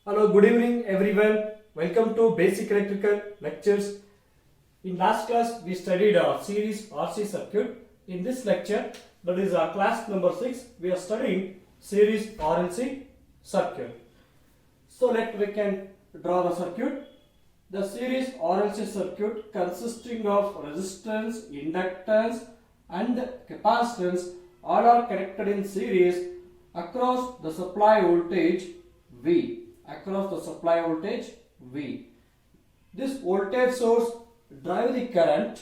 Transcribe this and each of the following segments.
Hello, good evening everyone. Welcome to Basic Electrical Lectures. In last class, we studied a series RC circuit. In this lecture, that is our class number 6, we are studying series RLC circuit. So we can draw the circuit. The series RLC circuit consisting of resistance, inductance and capacitance all are connected in series across the supply voltage V. Across the supply voltage V. This voltage source drive the current,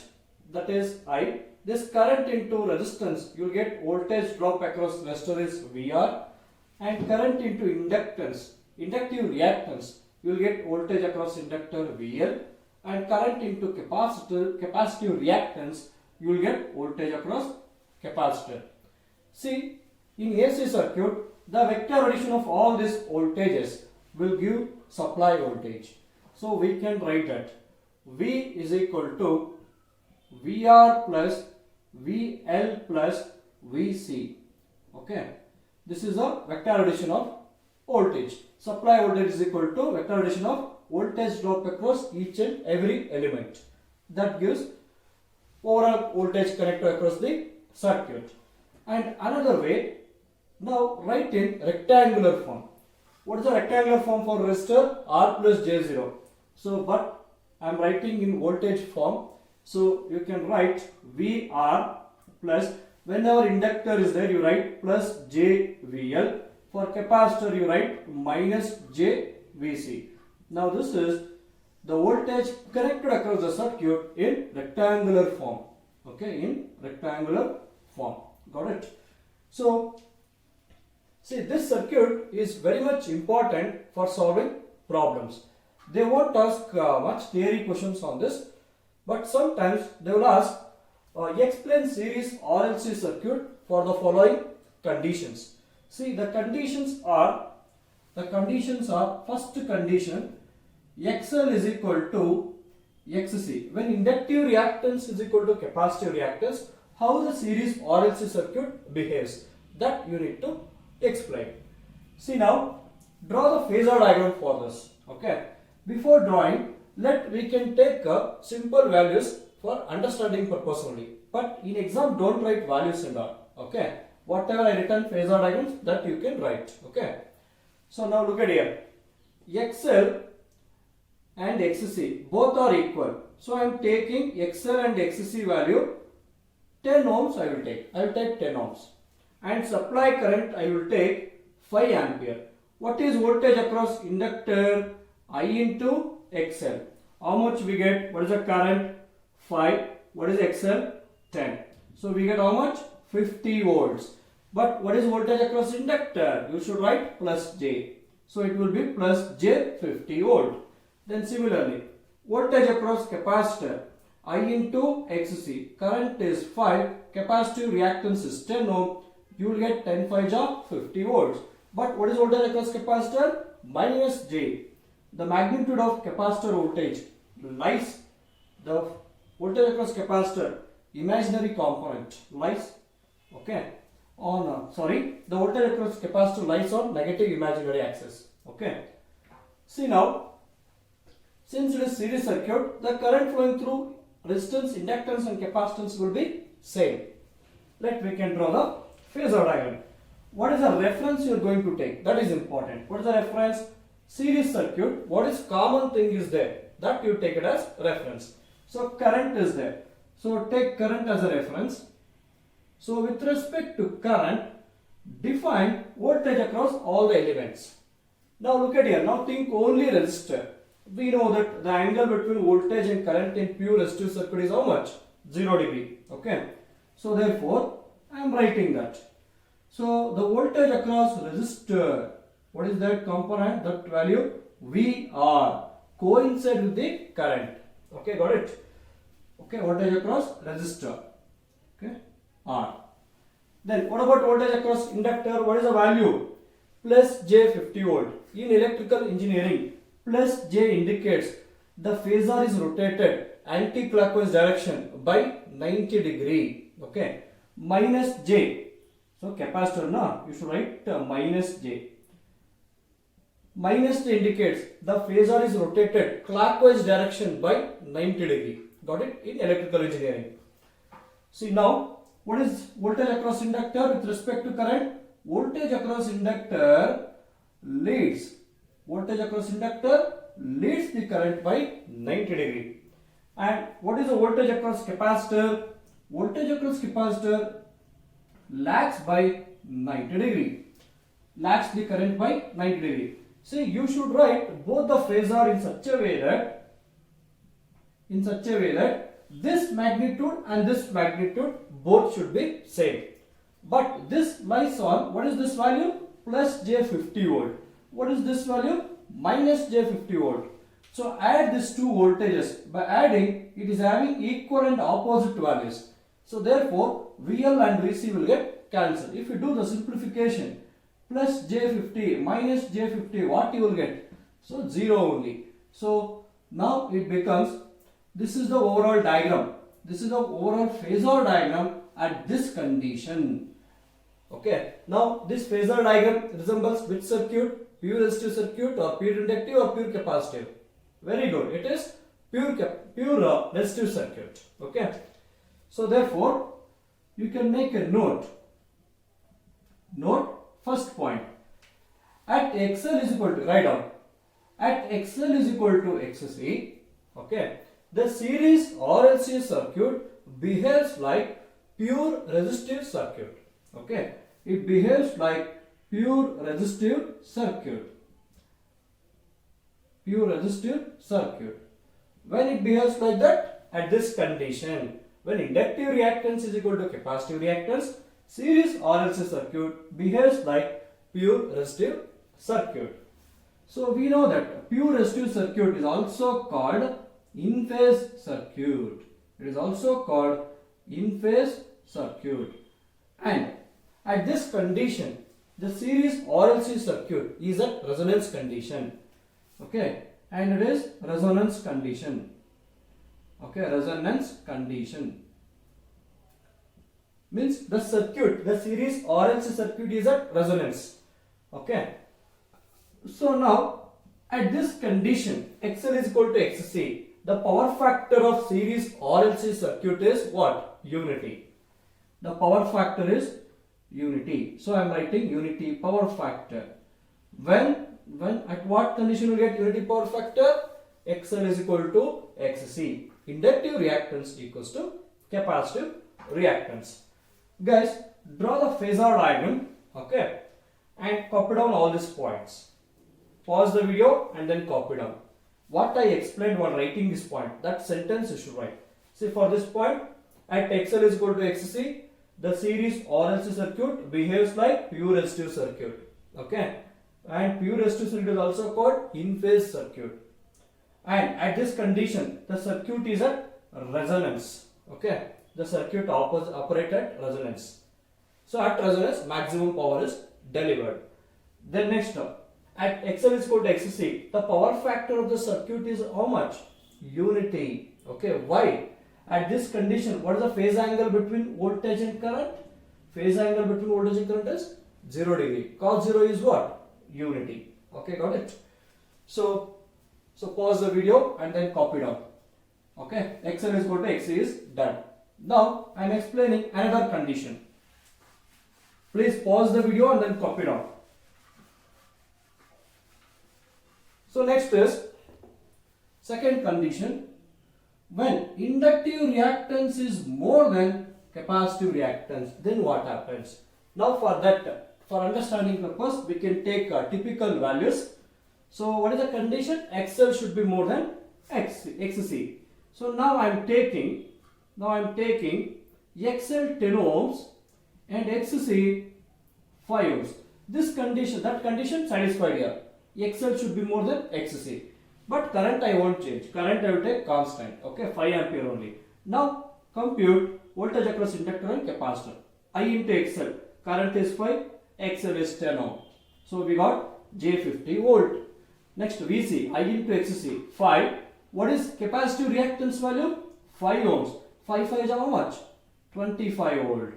that is I. This current into resistance, you will get voltage drop across resistor is VR, and current into inductance, inductive reactance, you will get voltage across inductor VL, and current into capacitor, capacitive reactance, you will get voltage across capacitor. See, in AC circuit, the vector addition of all these voltages will give supply voltage. So we can write that V is equal to VR plus VL plus VC. Okay. This is a vector addition of voltage. Supply voltage is equal to vector addition of voltage drop across each and every element. That gives overall voltage connected across the circuit. And another way, now write in rectangular form. What is the rectangular form for resistor? R plus J0. So, but I am writing in voltage form. So, you can write VR plus, whenever inductor is there, you write plus JVL. For capacitor, you write minus JVC. Now, this is the voltage connected across the circuit in rectangular form. Okay, in rectangular form. Got it? So, see, this circuit is very much important for solving problems. They won't ask much theory questions on this, but sometimes they will ask, explain series RLC circuit for the following conditions. See, the conditions are first condition, XL is equal to XC. When inductive reactance is equal to capacitive reactance, how the series RLC circuit behaves, that you need to explain. See, now draw the phasor diagram for this. Okay. Before drawing, we can take simple values for understanding purpose only. But in exam, don't write values and all. Okay. Whatever I written phasor diagrams, that you can write. Okay. So now look at here. XL and XC both are equal. So I am taking XL and XC value 10 ohms. I will take 10 ohms. And supply current I will take 5 ampere. What is voltage across inductor? I into XL. How much we get? What is the current? 5. What is XL? 10. So we get how much? 50 volts. But what is voltage across inductor? You should write plus J. So it will be plus J 50 volt. Then similarly, voltage across capacitor. I into XC. Current is 5. Capacitive reactance is 10 ohm. You will get 10 5 are 50 volts. But what is voltage across capacitor? Minus J. The magnitude of capacitor voltage lies, the voltage across capacitor, imaginary component lies, okay, on, the voltage across capacitor lies on negative imaginary axis, okay. See now, since it is series circuit, the current flowing through resistance, inductance and capacitance will be same. We can draw the phasor diagram. What is the reference you are going to take? That is important. What is the reference? Series circuit. What is common thing is there? That you take it as reference. So current is there. So take current as a reference. So with respect to current, define voltage across all the elements. Now look at here. Now think only resistor. We know that the angle between voltage and current in pure resistive circuit is how much? 0 degree. Okay. So therefore, I am writing that. So the voltage across resistor, what is that component? That value VR coincide with the current. Okay, got it? Okay, voltage across resistor. Okay, R. Then what about voltage across inductor? What is the value? Plus J 50 volt. In electrical engineering, plus J indicates the phasor is rotated anti-clockwise direction by 90 degree. Okay, minus J. So capacitor, na, you should write minus J. Minus indicates the phasor is rotated clockwise direction by 90 degree. Got it? In electrical engineering. See now, what is voltage across inductor with respect to current? Voltage across inductor leads. Voltage across inductor leads the current by 90 degree. And what is the voltage across capacitor? Voltage across capacitor lags by 90 degree. Lags the current by 90 degree. See, you should write both the phasor in such a way that this magnitude and this magnitude both should be same. But this lies on, what is this value? Plus J50 volt. What is this value? Minus J50 volt. So add these two voltages. By adding, it is having equal and opposite values. So therefore, VL and VC will get cancelled. If you do the simplification, plus J50 minus J50, what you will get? So 0 only. So now it becomes, this is the overall diagram. This is the overall phasor diagram at this condition. Okay. Now this phasor diagram resembles which circuit? Pure resistive circuit or pure inductive or pure capacitive? Very good. It is pure resistive circuit. Okay. So therefore, you can make a note. Note first point. At XL is equal to, write down. At XL is equal to XC. Okay. The series RLC circuit behaves like pure resistive circuit. Okay. It behaves like pure resistive circuit. Pure resistive circuit. When it behaves like that, at this condition, when inductive reactance is equal to capacitive reactance, series RLC circuit behaves like pure resistive circuit. So we know that pure resistive circuit is also called in-phase circuit. It is also called in-phase circuit. And at this condition, the series RLC circuit is at resonance condition. Okay, and it is resonance condition. Okay, resonance condition means the circuit, the series RLC circuit is at resonance. Okay, so now at this condition, XL is equal to XC. The power factor of series RLC circuit is what? Unity. The power factor is unity. So I am writing unity power factor. When at what condition you get unity power factor? XL is equal to XC. Inductive reactance equals to capacitive reactance. Guys, draw the phasor diagram, okay, and copy down all these points. Pause the video and then copy down. What I explained while writing this point, that sentence you should write. See, for this point, at XL is equal to XC, the series RLC circuit behaves like pure resistive circuit. Okay, and pure resistive circuit is also called in-phase circuit. And at this condition, the circuit is at resonance. Okay, the circuit operates at resonance. So at resonance, maximum power is delivered. Then next up, at XL is equal to XC, the power factor of the circuit is how much? Unity. Okay, why? At this condition, what is the phase angle between voltage and current? Phase angle between voltage and current is 0 degree. Cos 0 is what? Unity. Okay, got it? So pause the video and then copy down. Okay, XL is equal to XC is done. Now I am explaining another condition. Please pause the video and then copy down. So next is second condition. When inductive reactance is more than capacitive reactance, then what happens? Now for that, for understanding purpose, we can take typical values. So what is the condition? XL should be more than XC. So now I am taking XL 10 ohms and XC 5 ohms. This condition, that condition satisfied here. XL should be more than XC. But current I won't change. Current I will take constant. Okay, 5 ampere only. Now compute voltage across inductor and capacitor. I into XL. Current is 5. XL is 10 ohm. So we got J50 volt. Next VC. I into XC. 5. What is capacitive reactance value? 5 ohms. 5 is how much? 25 volt.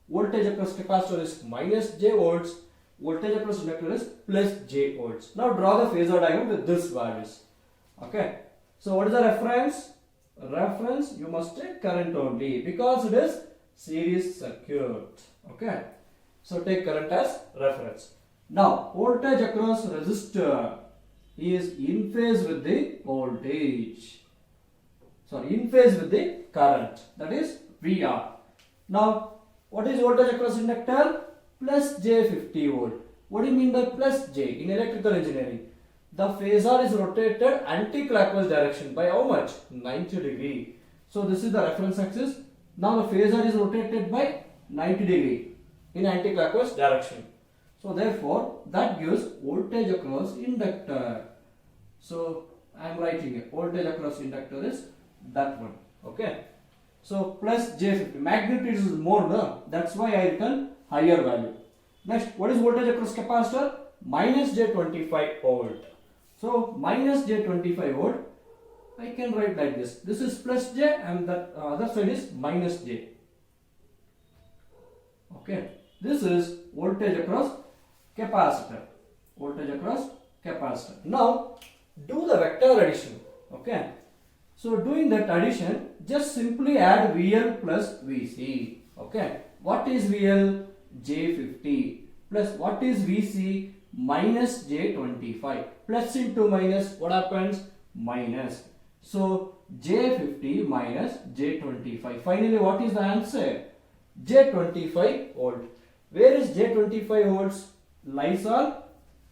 Voltage across capacitor is minus J volts. voltage across inductor is plus J volts. Now draw the phasor diagram with this values. Okay. So what is the reference? Reference, you must take current only because it is series circuit. Okay. So take current as reference. Now voltage across resistor is in phase with the voltage. Sorry, in phase with the current, that is VR. Now what is voltage across inductor? Plus J 50 volt. What do you mean by plus J in electrical engineering? The phasor is rotated anti-clockwise direction by how much? 90 degree. So this is the reference axis. Now the phasor is rotated by 90 degree in anti-clockwise direction. So therefore that gives voltage across inductor. So I am writing it. Voltage across inductor is that one. Okay. So plus J50. Magnitude is more, no? That's why I written higher value. Next, what is voltage across capacitor? Minus J25 volt. So minus J25 volt, I can write like this. This is plus J and the other side is minus J. Okay. This is voltage across capacitor. Voltage across capacitor. Now do the vector addition. Okay. So doing that addition, just simply add VL plus VC. Okay. What is VL? J50 plus what is VC? Minus J25. Plus into minus, what happens? Minus. So J50 minus J25. Finally, what is the answer? J25 volt. Where is J25 volts? Lies on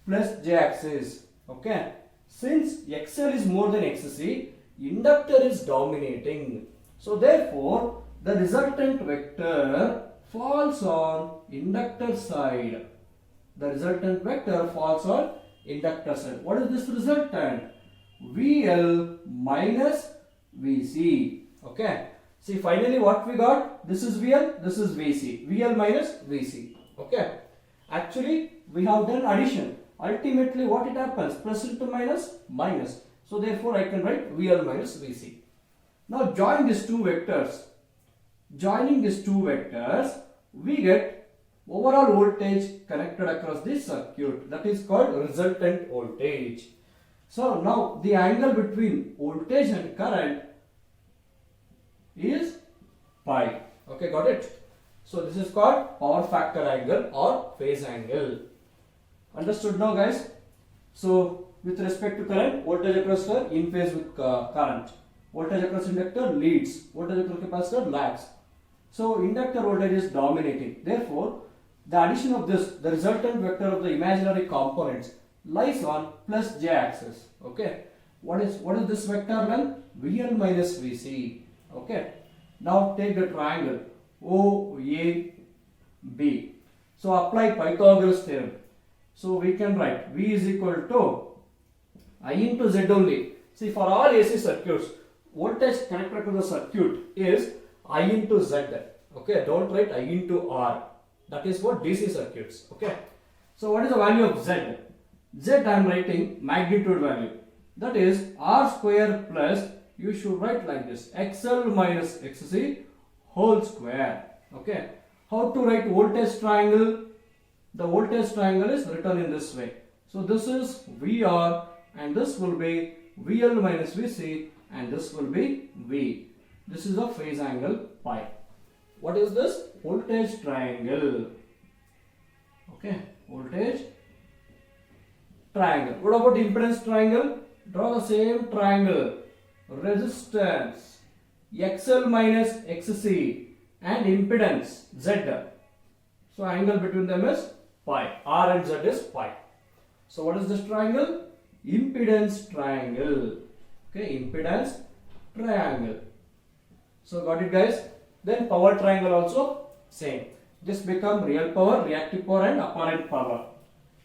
plus J axis. Okay. Since XL is more than XC, inductor is dominating. So therefore, the resultant vector falls on inductor side. The resultant vector falls on inductor side. What is this resultant? VL minus VC. Okay. See, finally what we got? This is VL, this is VC. VL minus VC. Okay. Actually, we have done addition. Ultimately, what it happens? Plus into minus, minus. So therefore, I can write VL minus VC. Now join these two vectors. Joining these two vectors, we get overall voltage connected across this circuit. That is called resultant voltage. So now the angle between voltage and current is pi. Okay, got it? So this is called power factor angle or phase angle. Understood now, guys? So with respect to current, voltage across resistor in phase with current. Voltage across inductor leads. Voltage across capacitor lags. So inductor voltage is dominating. Therefore, the addition of this, the resultant vector of the imaginary components, lies on plus J axis. Okay. What is this vector then? VL minus VC. Okay. Now take the triangle OAB. So apply Pythagoras theorem. So we can write V is equal to I into Z only. See, for all AC circuits, voltage connected to the circuit is I into Z. Okay, don't write I into R. That is for DC circuits. Okay. So what is the value of Z? Z I am writing magnitude value. That is R square plus, you should write like this, XL minus XC whole square. Okay. How to write voltage triangle? The voltage triangle is written in this way. So this is VR and this will be VL minus VC and this will be V. This is a phase angle pi. What is this? Voltage triangle. Okay, voltage triangle. What about impedance triangle? Draw the same triangle. Resistance XL minus XC and impedance Z. So angle between them is pi. R and Z is pi. So what is this triangle? Impedance triangle. Okay, impedance triangle. So got it, guys? Then power triangle also same. This become real power, reactive power and apparent power.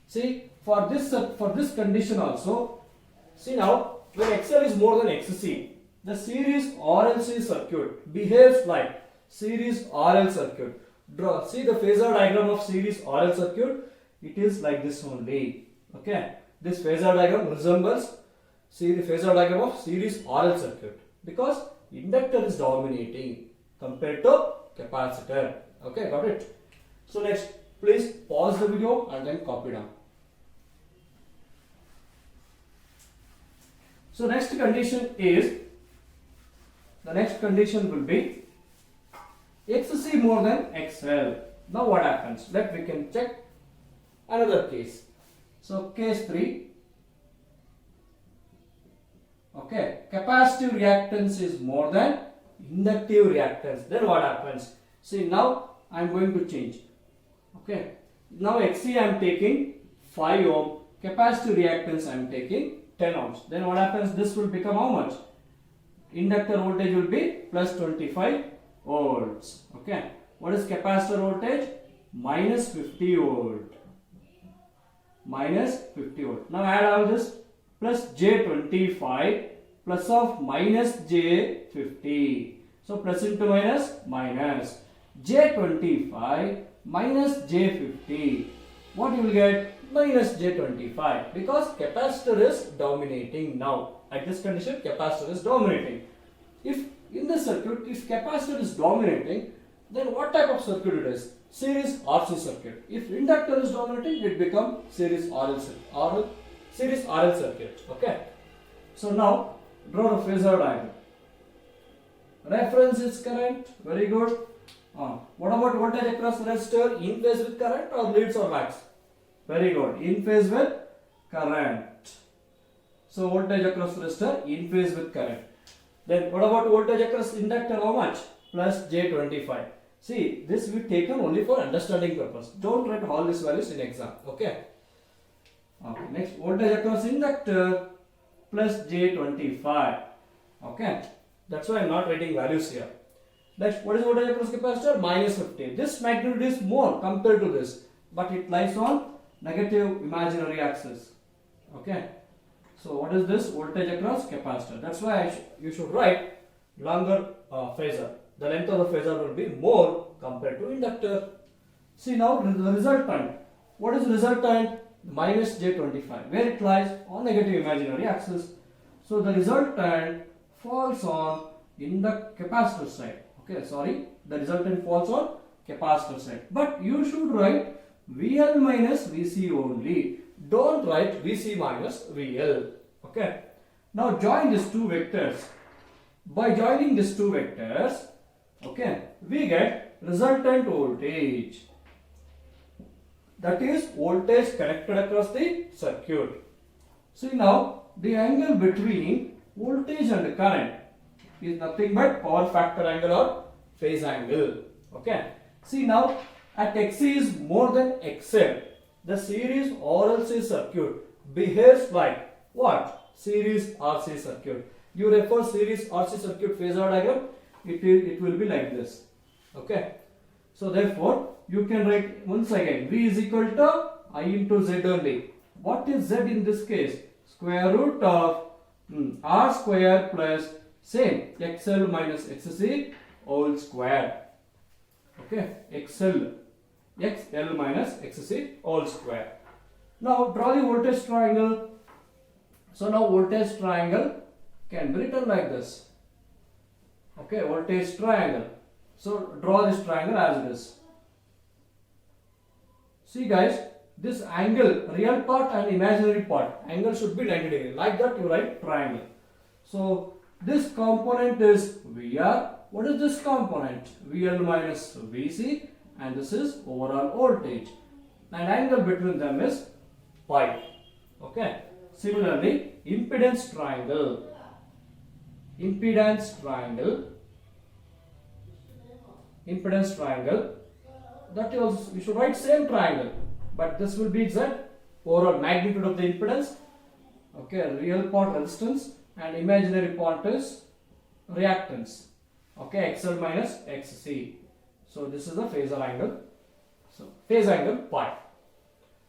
See, for this condition also, see now when XL is more than XC, the series RLC circuit behaves like series RL circuit. Draw. See the phasor diagram of series RL circuit. It is like this only. Okay. This phasor diagram resembles the phasor diagram of series RL circuit because inductor is dominating compared to capacitor. Okay, got it? So next, Please pause the video and then copy down. So the next condition will be XC more than XL. Now what happens? We can check another case. So case 3. Okay, capacitive reactance is more than inductive reactance. Then what happens? See, now I am going to change. Okay, now XC I am taking 5 ohm, capacitive reactance I am taking 10 ohms. Then what happens? This will become how much? Inductor voltage will be plus 25 volts. Okay, what is capacitor voltage? Minus 50 volt. Minus 50 volt. Now add all this. Plus J25 plus of minus J50. So plus into minus J25 minus J50. What you will get? Minus J25, because capacitor is dominating now. At this condition, capacitor is dominating. If in the circuit, if capacitor is dominating, then what type of circuit it is? Series RC circuit. If inductor is dominating, it becomes series RL circuit. Okay. So now draw the phasor diagram. Reference is current. Very good. What about voltage across resistor? In phase with current or leads or lags? Very good. In phase with current. So voltage across resistor in phase with current. Then what about voltage across inductor? How much? Plus J25. See, this we taken only for understanding purpose. Don't write all these values in exam. Okay. Okay. Next, voltage across inductor plus J25. Okay. That's why I am not writing values here. Next, what is voltage across capacitor? Minus 50. This magnitude is more compared to this, but it lies on negative imaginary axis. Okay. So what is this? Voltage across capacitor. That's why you should write longer phasor. The length of the phasor will be more compared to inductor. See now the resultant. What is resultant? Minus J25. Where it lies? On negative imaginary axis. So the resultant falls on in the capacitor side. Okay, sorry. The resultant falls on capacitor side. But you should write VL minus VC only. Don't write VC minus VL. Okay. Now join these two vectors. By joining these two vectors, okay, we get resultant voltage. That is voltage connected across the circuit. See now the angle between voltage and current is nothing but power factor angle or phase angle. Okay. See now at XC is more than XL, the series RLC circuit behaves like what? Series RC circuit. You refer series RC circuit phasor diagram, it will be like this. Okay. So therefore you can write once again V is equal to I into Z only. What is Z in this case? Square root of R square plus same XL minus XC whole square. Okay. XL minus XC whole square. Now draw the voltage triangle. So now voltage triangle can be written like this. Okay, voltage triangle. So draw this triangle as it is. See guys, this angle, real part and imaginary part, angle should be 90 degrees. Like that you write triangle. So this component is VR. What is this component? VL minus VC, and this is overall voltage. And angle between them is pi. Okay. Similarly, impedance triangle. Impedance triangle. That is, you should write same triangle, but this will be exact overall magnitude of the impedance. Okay, real part resistance and imaginary part is reactance. Okay, XL minus XC. So this is the phasor angle. So phase angle pi.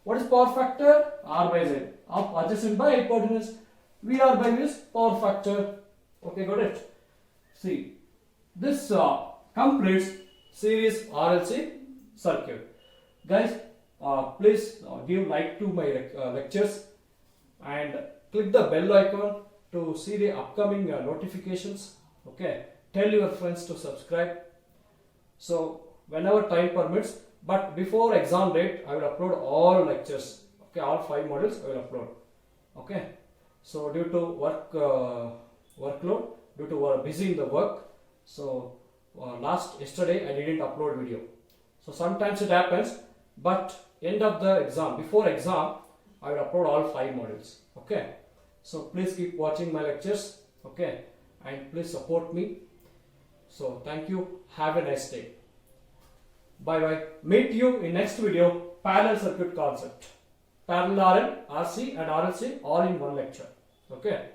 What is power factor? R by Z. Adjacent by hypotenuse. VR by this power factor. Okay, got it. See, this completes series RLC circuit. Guys, please give like to my lectures and click the bell icon to see the upcoming notifications. Okay, tell your friends to subscribe. So whenever time permits, But before exam date, I will upload all lectures. Okay, all 5 modules I will upload. Okay. So due to workload, due to busy in the work, so yesterday I didn't upload video. So sometimes it happens, but end of the exam, before exam, I will upload all 5 modules. Okay. So please keep watching my lectures. Okay, and please support me. So thank you. Have a nice day. Bye bye. Meet you in next video. Parallel circuit concept. Parallel RL, RC and RLC all in one lecture. Okay.